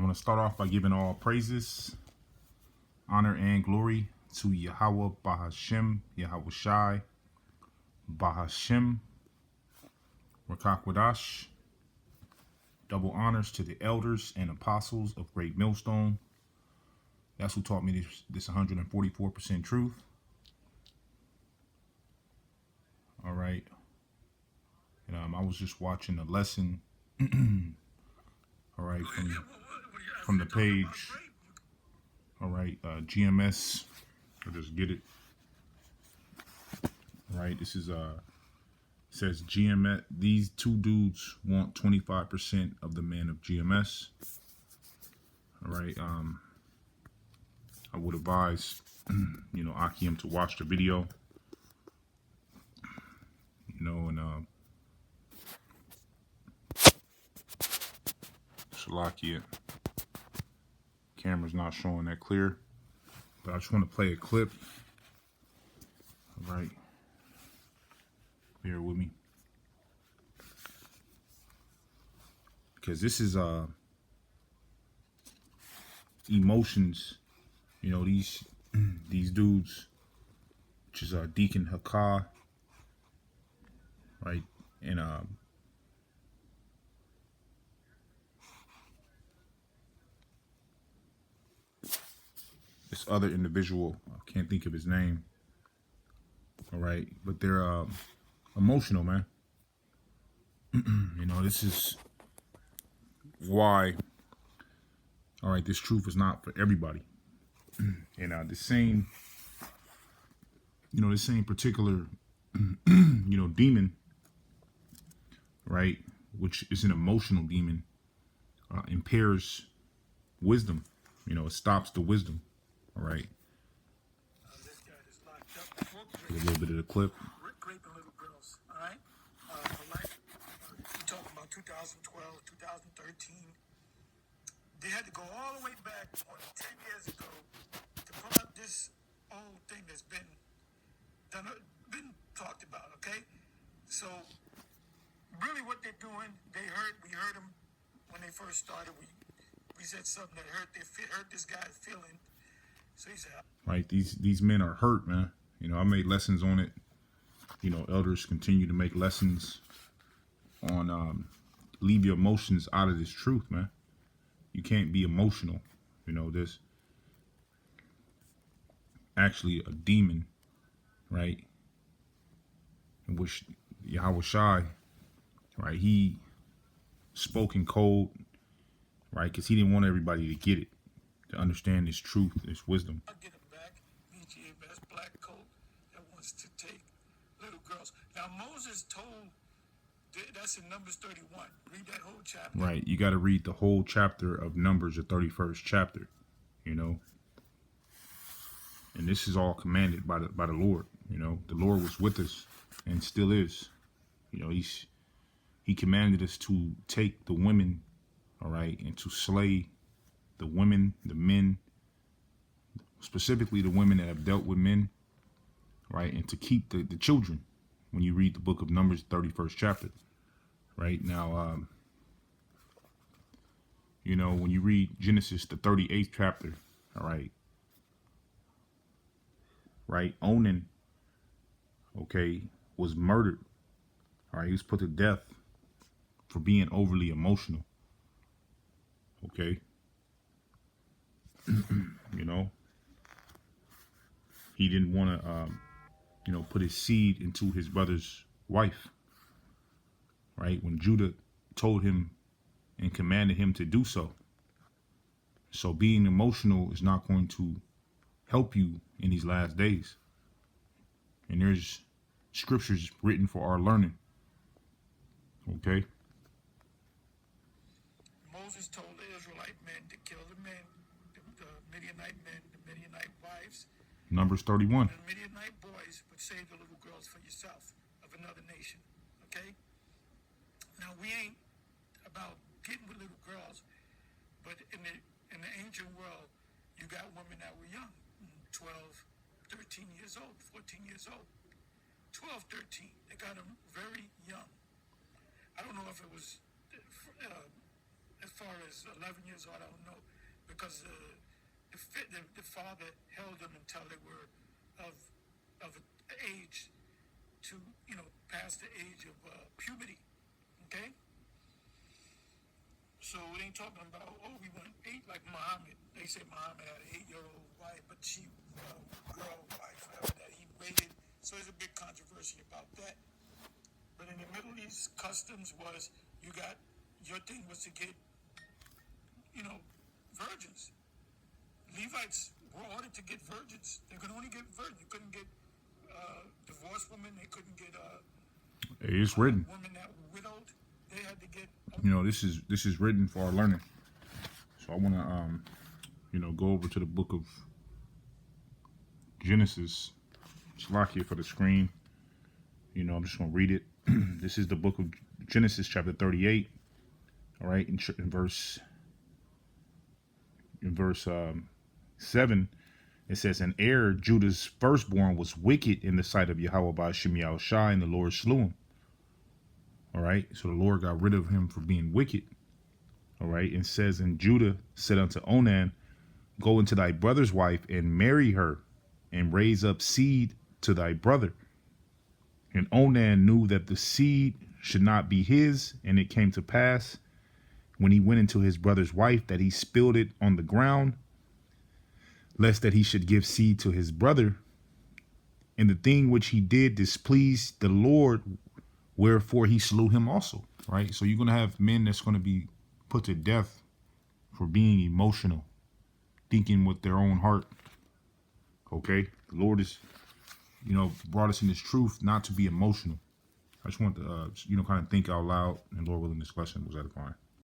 want to start off by giving all praises, honor, and glory to Yahweh Bahashem, Yahweh Shai, Bahashem, Rakakwadash. Double honors to the elders and apostles of Great Millstone. That's who taught me this 144% truth. All right. And I was just watching a lesson. All right, from the page. All right, GMS. I'll just get it. All right, this is says GMS. These two dudes want 25% of the man of GMS. All right. I would advise, Akiem to watch the video. And Shalakia. Camera's not showing that clear, but I just want to play a clip. All right. Bear with me. Because this is emotions, these dudes, which is Deacon Hakah, right? And this other individual, I can't think of his name. All right, but they're emotional, man. This is why, all right, this truth is not for everybody. And this same particular, demon, right, which is an emotional demon, impairs wisdom. It stops the wisdom. All right. A little bit of the clip. Raping little girls, all right? You're talking about 2012, 2013. They had to go all the way back on 10 years ago to pull up this old thing that's been talked about, okay? So, really what they're doing, we heard them when they first started. We said something that hurt this guy's feeling. So he said, right, these men are hurt, man. I made lessons on it. Elders continue to make lessons on leave your emotions out of this truth, man. You can't be emotional. There's actually a demon, right? In which Yahweh Shai, right, he spoke in code, right? Because he didn't want everybody to get it, to understand this truth, this wisdom. I'll get him back. BGA black coat that wants to take little girls. Now Moses told, that's in Numbers 31. Read that whole chapter. Right. You got to read the whole chapter of Numbers, the 31st chapter, And this is all commanded by the Lord. The Lord was with us and still is. He commanded us to take the women, all right, and to slay the women, the men, specifically the women that have dealt with men, right, and to keep the children. When you read the book of Numbers, 31st chapter, right now, when you read Genesis, the 38th chapter, all right, Onan, okay, was murdered. All right, he was put to death for being overly emotional. Okay. He didn't want to, put his seed into his brother's wife. Right. When Judah told him and commanded him to do so. So being emotional is not going to help you in these last days. And there's scriptures written for our learning. Okay. Moses told the Israelite men to kill the men, the Midianite men, the Midianite wives. Numbers 31. The Midianite boys, but save the little girls for yourself of another nation. Okay? Now we ain't about getting with little girls, but in the ancient world, you got women that were young, 12, 13 years old, 14 years old. 12, 13. They got them very young. I don't know if it was far as 11 years old, I don't know, because the father held them until they were of age to, past the age of puberty. Okay? So it ain't talking about, we went 8 like Muhammad. They say Muhammad had an 8-year-old wife, but she, girl, wife, whatever, that he waited. So there's a big controversy about that. But in the Middle East, customs was, your thing was to get, virgins. Levites were ordered to get virgins. They could only get virgins. You couldn't get divorced women. They couldn't get It's written. women that were widowed. They had to get. This is written for our learning. So I want to go over to the book of Genesis. It's locked here for the screen. I'm just going to read it. This is the book of Genesis, chapter 38. All right, in verse 7, it says, "And Judah's firstborn, was wicked in the sight of Yahweh by Shem Yahushai, and the Lord slew him." All right, so the Lord got rid of him for being wicked. All right, and says, "And Judah said unto Onan, Go into thy brother's wife and marry her, and raise up seed to thy brother. And Onan knew that the seed should not be his, and it came to pass, when he went into his brother's wife, that he spilled it on the ground, lest that he should give seed to his brother. And the thing which he did displeased the Lord, wherefore he slew him also." Right? So you're going to have men that's going to be put to death for being emotional, thinking with their own heart. Okay? The Lord is, brought us in this truth not to be emotional. I just want to, kind of think out loud, and Lord willing, this lesson was edifying.